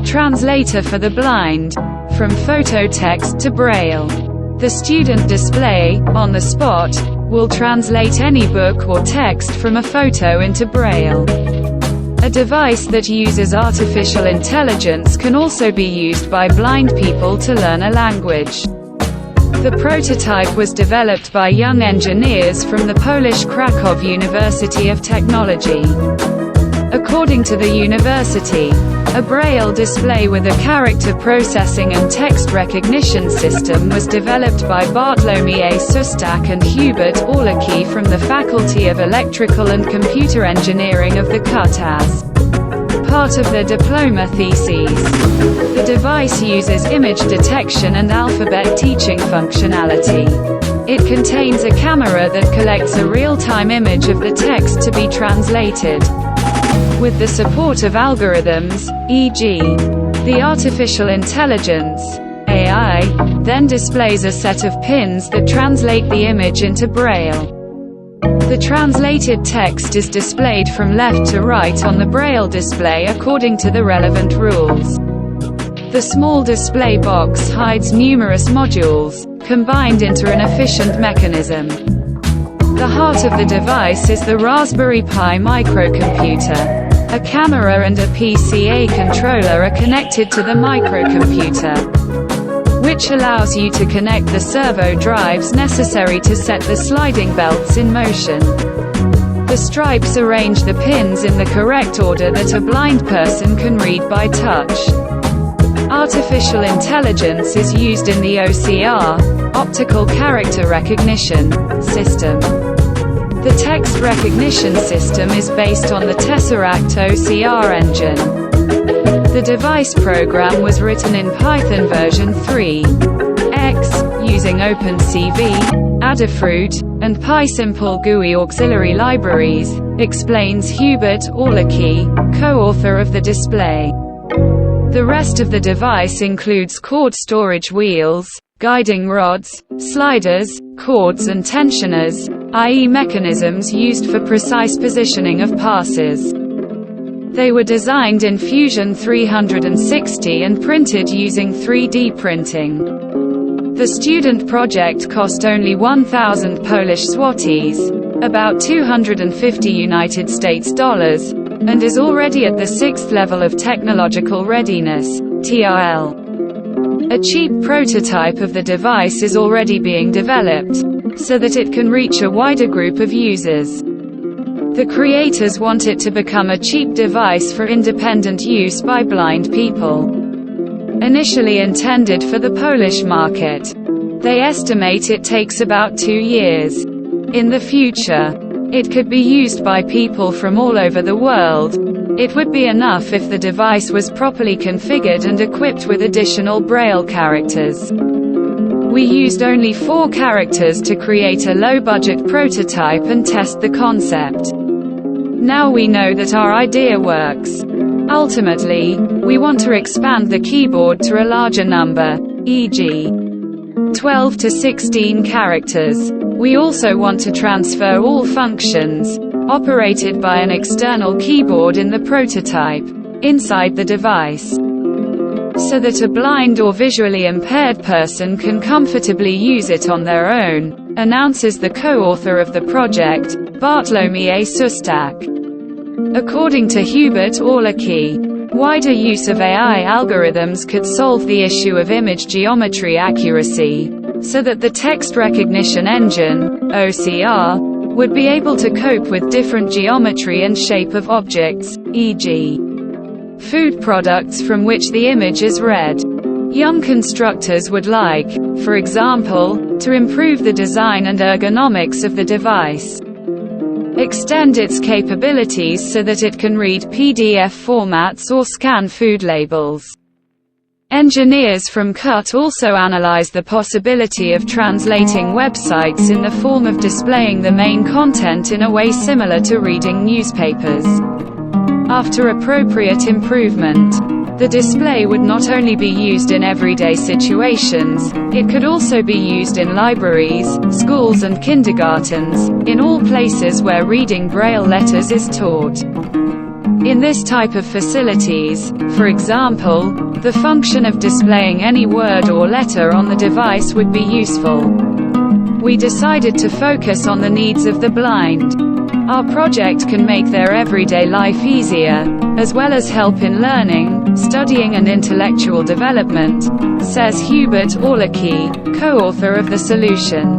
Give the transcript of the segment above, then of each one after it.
Translator for the blind. From photo text to Braille. The student display, on the spot, will translate any book or text from a photo into Braille. A device that uses artificial intelligence can also be used by blind people to learn a language. The prototype was developed by young engineers from the Polish Krakow University of Technology. According to the university, a Braille display with a character processing and text recognition system was developed by Bartłomiej Sustak and Hubert Orlacki from the Faculty of Electrical and Computer Engineering of the KUT as part of their diploma theses. The device uses image detection and alphabet teaching functionality. It contains a camera that collects a real-time image of the text to be translated. With the support of algorithms, e.g., the artificial intelligence, AI, then displays a set of pins that translate the image into Braille. The translated text is displayed from left to right on the Braille display according to the relevant rules. The small display box hides numerous modules, combined into an efficient mechanism. The heart of the device is the Raspberry Pi microcomputer. A camera and a PCA controller are connected to the microcomputer, which allows you to connect the servo drives necessary to set the sliding belts in motion. The stripes arrange the pins in the correct order that a blind person can read by touch. Artificial intelligence is used in the OCR, optical character recognition, system. The text recognition system is based on the Tesseract OCR engine. The device program was written in Python version 3.x, using OpenCV, Adafruit, and PySimple GUI auxiliary libraries, explains Hubert Orlacki, co-author of the display. The rest of the device includes cord storage wheels, guiding rods, sliders, cords and tensioners, i.e. mechanisms used for precise positioning of passes. They were designed in Fusion 360 and printed using 3D printing. The student project cost only 1,000 Polish złotys, about $250 United States dollars, and is already at the 6th level of technological readiness, TRL. A cheap prototype of the device is already being developed, so that it can reach a wider group of users. The creators want it to become a cheap device for independent use by blind people. Initially intended for the Polish market, they estimate it takes about 2 years. In the future, it could be used by people from all over the world. It would be enough if the device was properly configured and equipped with additional Braille characters. We used only 4 characters to create a low-budget prototype and test the concept. Now we know that our idea works. Ultimately, we want to expand the keyboard to a larger number, e.g., 12 to 16 characters. We also want to transfer all functions, operated by an external keyboard in the prototype, inside the device, so that a blind or visually impaired person can comfortably use it on their own, announces the co-author of the project, Bartłomiej Sustak. According to Hubert Orlacki, wider use of AI algorithms could solve the issue of image geometry accuracy, so that the text recognition engine, OCR, would be able to cope with different geometry and shape of objects, e.g., food products from which the image is read. Young constructors would like, for example, to improve the design and ergonomics of the device, extend its capabilities so that it can read PDF formats or scan food labels. Engineers from KUT also analyze the possibility of translating websites in the form of displaying the main content in a way similar to reading newspapers. After appropriate improvement, The display would not only be used in everyday situations, it could also be used in libraries, schools and kindergartens, in all places where reading Braille letters is taught. In this type of facilities, for example, the function of displaying any word or letter on the device would be useful. We decided to focus on the needs of the blind. Our project can make their everyday life easier, as well as help in learning, studying and intellectual development, says Hubert Orlicki, co-author of the solution.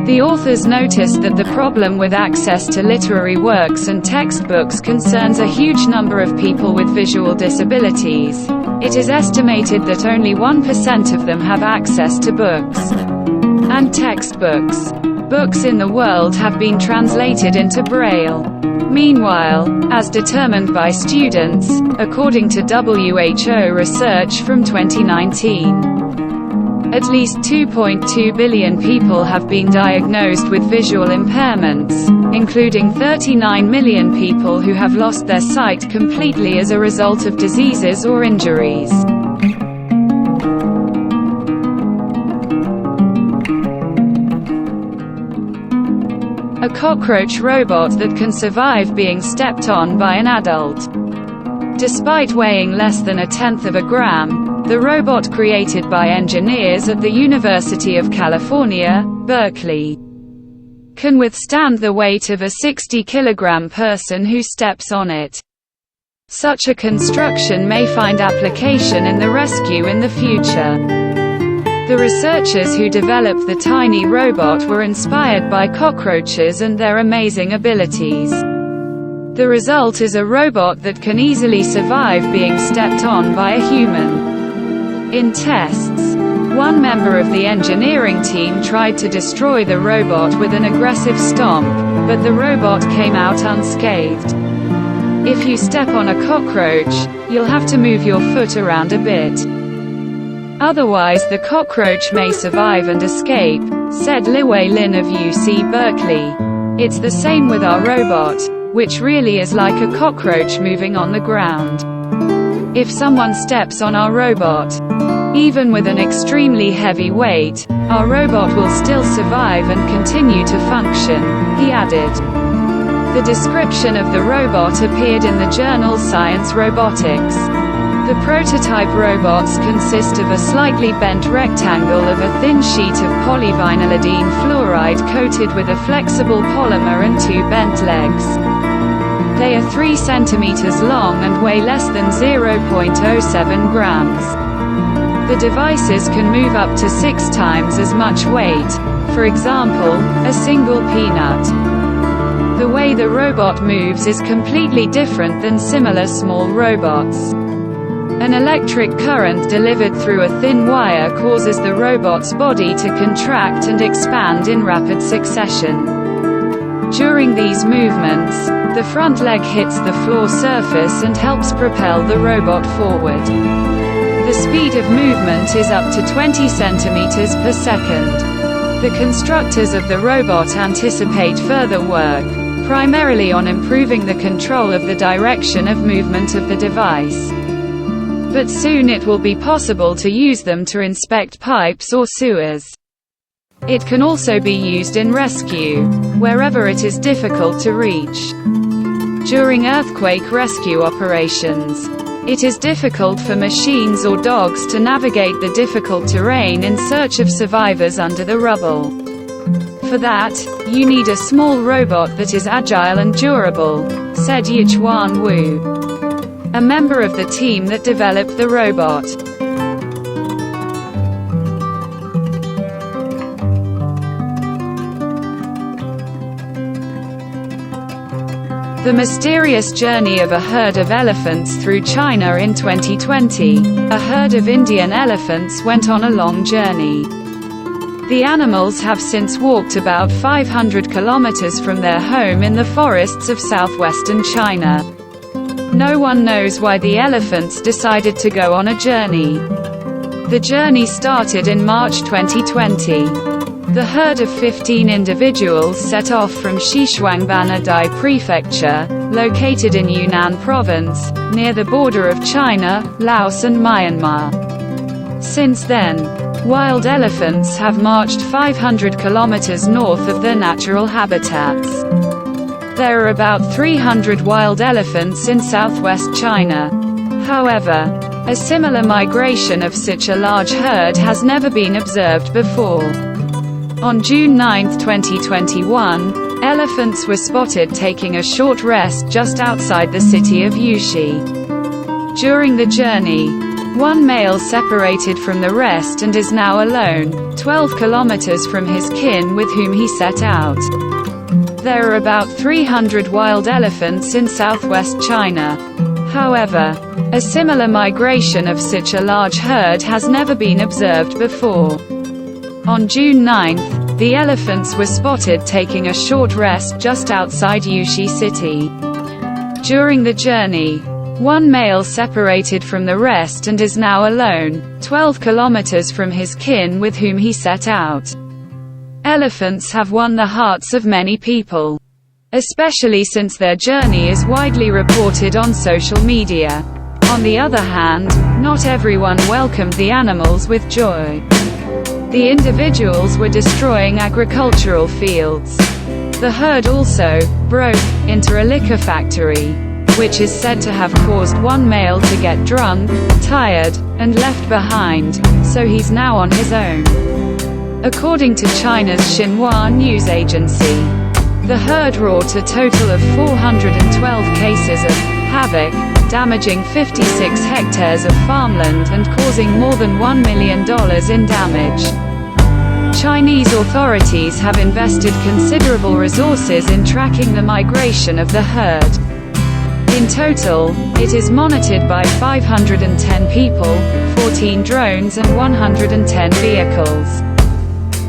The authors noticed that the problem with access to literary works and textbooks concerns a huge number of people with visual disabilities. It is estimated that only 1% of them have access to books and textbooks. Books in the world have been translated into Braille. Meanwhile, as determined by students, according to WHO research from 2019, at least 2.2 billion people have been diagnosed with visual impairments, including 39 million people who have lost their sight completely as a result of diseases or injuries. A cockroach robot that can survive being stepped on by an adult. Despite weighing less than 1/10 of a gram, the robot created by engineers at the University of California, Berkeley, can withstand the weight of a 60-kilogram person who steps on it. Such a construction may find application in the rescue in the future. The researchers who developed the tiny robot were inspired by cockroaches and their amazing abilities. The result is a robot that can easily survive being stepped on by a human. In tests, one member of the engineering team tried to destroy the robot with an aggressive stomp, but the robot came out unscathed. If you step on a cockroach, you'll have to move your foot around a bit. Otherwise the cockroach may survive and escape, said Liwei Lin of UC Berkeley. It's the same with our robot, which really is like a cockroach moving on the ground. If someone steps on our robot, even with an extremely heavy weight, our robot will still survive and continue to function, he added. The description of the robot appeared in the journal Science Robotics. The prototype robots consist of a slightly bent rectangle of a thin sheet of polyvinylidene fluoride coated with a flexible polymer and 2 bent legs. They are 3 centimeters long and weigh less than 0.07 grams. The devices can move up to 6 times as much weight, for example, a single peanut. The way the robot moves is completely different than similar small robots. An electric current delivered through a thin wire causes the robot's body to contract and expand in rapid succession. During these movements, the front leg hits the floor surface and helps propel the robot forward. The speed of movement is up to 20 centimeters per second. The constructors of the robot anticipate further work, primarily on improving the control of the direction of movement of the device. But soon it will be possible to use them to inspect pipes or sewers. It can also be used in rescue, wherever it is difficult to reach. During earthquake rescue operations, it is difficult for machines or dogs to navigate the difficult terrain in search of survivors under the rubble. For that, you need a small robot that is agile and durable, said Yichuan Wu, a member of the team that developed the robot. The mysterious journey of a herd of elephants through China in 2020. A herd of Indian elephants went on a long journey. The animals have since walked about 500 kilometers from their home in the forests of southwestern China. No one knows why the elephants decided to go on a journey. The journey started in March 2020. The herd of 15 individuals set off from Xishuangbanadai Prefecture, located in Yunnan province, near the border of China, Laos and Myanmar. Since then, wild elephants have marched 500 kilometers north of their natural habitats. There are about 300 wild elephants in southwest China. However, a similar migration of such a large herd has never been observed before. On June 9, 2021, elephants were spotted taking a short rest just outside the city of Yuxi. During the journey, one male separated from the rest and is now alone, 12 kilometers from his kin with whom he set out. There are about 300 wild elephants in southwest China. However, a similar migration of such a large herd has never been observed before. On June 9, the elephants were spotted taking a short rest just outside Yuxi city. During the journey, one male separated from the rest and is now alone, 12 kilometers from his kin with whom he set out. Elephants have won the hearts of many people, especially since their journey is widely reported on social media. On the other hand, not everyone welcomed the animals with joy. The individuals were destroying agricultural fields. The herd also broke into a liquor factory, which is said to have caused one male to get drunk, tired, and left behind, so he's now on his own. According to China's Xinhua news agency, the herd wrought a total of 412 cases of havoc, damaging 56 hectares of farmland and causing more than $1 million in damage. Chinese authorities have invested considerable resources in tracking the migration of the herd. In total, it is monitored by 510 people, 14 drones and 110 vehicles.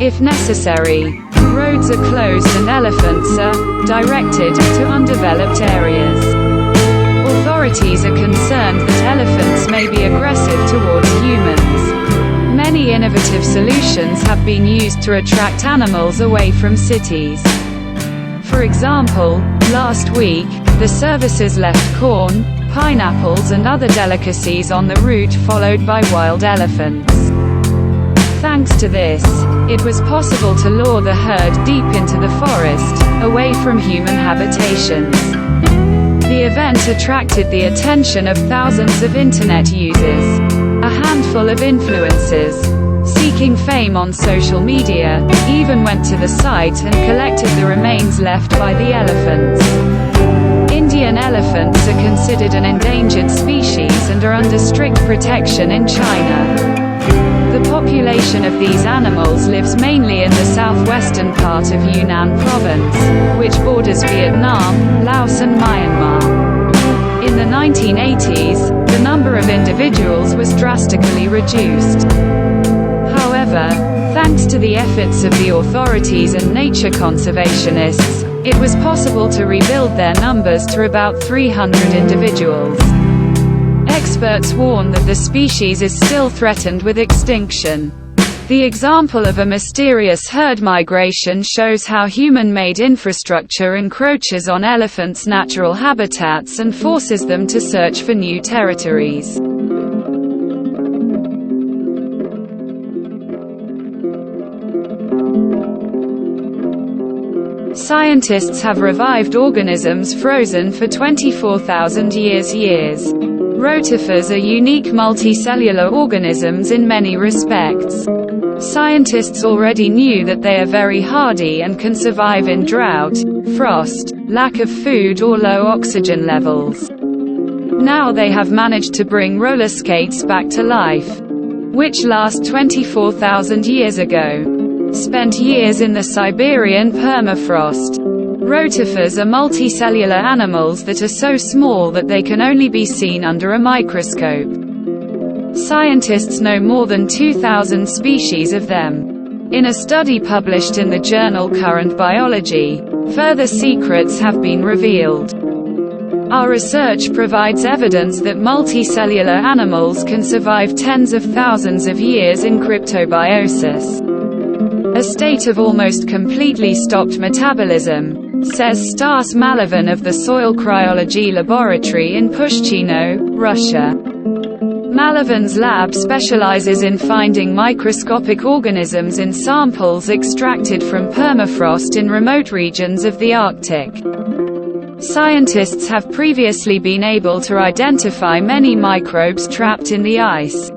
If necessary, roads are closed and elephants are directed to undeveloped areas. Authorities are concerned that elephants may be aggressive towards humans. Many innovative solutions have been used to attract animals away from cities. For example, last week, the services left corn, pineapples and other delicacies on the route followed by wild elephants. Thanks to this, it was possible to lure the herd deep into the forest, away from human habitations. The event attracted the attention of thousands of internet users. A handful of influencers, seeking fame on social media, even went to the site and collected the remains left by the elephants. Indian elephants are considered an endangered species and are under strict protection in China. The population of these animals lives mainly in the southwestern part of Yunnan province, which borders Vietnam, Laos and Myanmar. In the 1980s, the number of individuals was drastically reduced. However, thanks to the efforts of the authorities and nature conservationists, it was possible to rebuild their numbers to about 300 individuals. Experts warn that the species is still threatened with extinction. The example of a mysterious herd migration shows how human-made infrastructure encroaches on elephants' natural habitats and forces them to search for new territories. Scientists have revived organisms frozen for 24,000 years. Rotifers are unique multicellular organisms in many respects. Scientists already knew that they are very hardy and can survive in drought, frost, lack of food or low oxygen levels. Now they have managed to bring roller skates back to life, which last 24,000 years ago spent years in the Siberian permafrost. Rotifers are multicellular animals that are so small that they can only be seen under a microscope. Scientists know more than 2,000 species of them. In a study published in the journal Current Biology, further secrets have been revealed. Our research provides evidence that multicellular animals can survive tens of thousands of years in cryptobiosis, a state of almost completely stopped metabolism, says Stas Malevan of the Soil Cryology Laboratory in Pushchino, Russia. Malevan's lab specializes in finding microscopic organisms in samples extracted from permafrost in remote regions of the Arctic. Scientists have previously been able to identify many microbes trapped in the ice.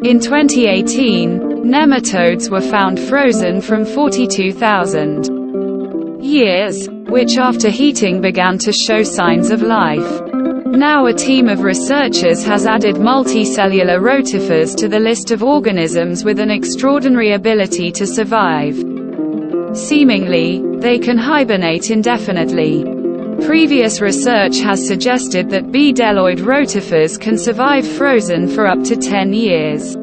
In 2018, nematodes were found frozen from 42,000 years, which after heating began to show signs of life. Now a team of researchers has added multicellular rotifers to the list of organisms with an extraordinary ability to survive. Seemingly, they can hibernate indefinitely. Previous research has suggested that B-deloid rotifers can survive frozen for up to 10 years.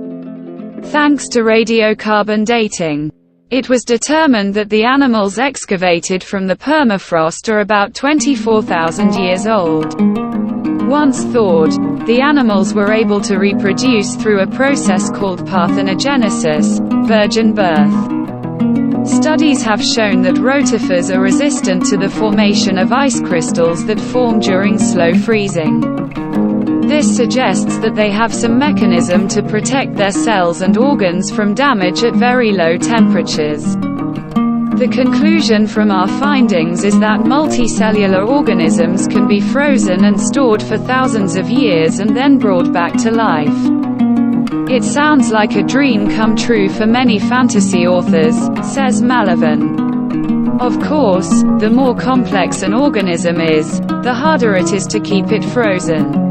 Thanks to radiocarbon dating, it was determined that the animals excavated from the permafrost are about 24,000 years old. Once thawed, the animals were able to reproduce through a process called parthenogenesis, virgin birth. Studies have shown that rotifers are resistant to the formation of ice crystals that form during slow freezing. This suggests that they have some mechanism to protect their cells and organs from damage at very low temperatures. The conclusion from our findings is that multicellular organisms can be frozen and stored for thousands of years and then brought back to life. It sounds like a dream come true for many fantasy authors, says Malevan. Of course, the more complex an organism is, the harder it is to keep it frozen.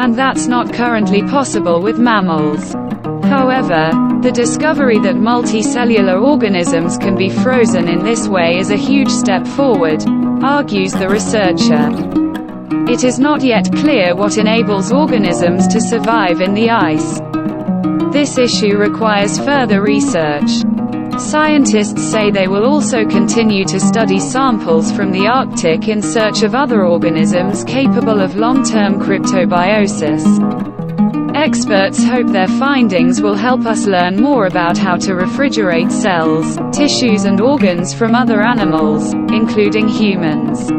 And that's not currently possible with mammals. However, the discovery that multicellular organisms can be frozen in this way is a huge step forward, argues the researcher. It is not yet clear what enables organisms to survive in the ice. This issue requires further research. Scientists say they will also continue to study samples from the Arctic in search of other organisms capable of long-term cryptobiosis. Experts hope their findings will help us learn more about how to refrigerate cells, tissues and organs from other animals, including humans.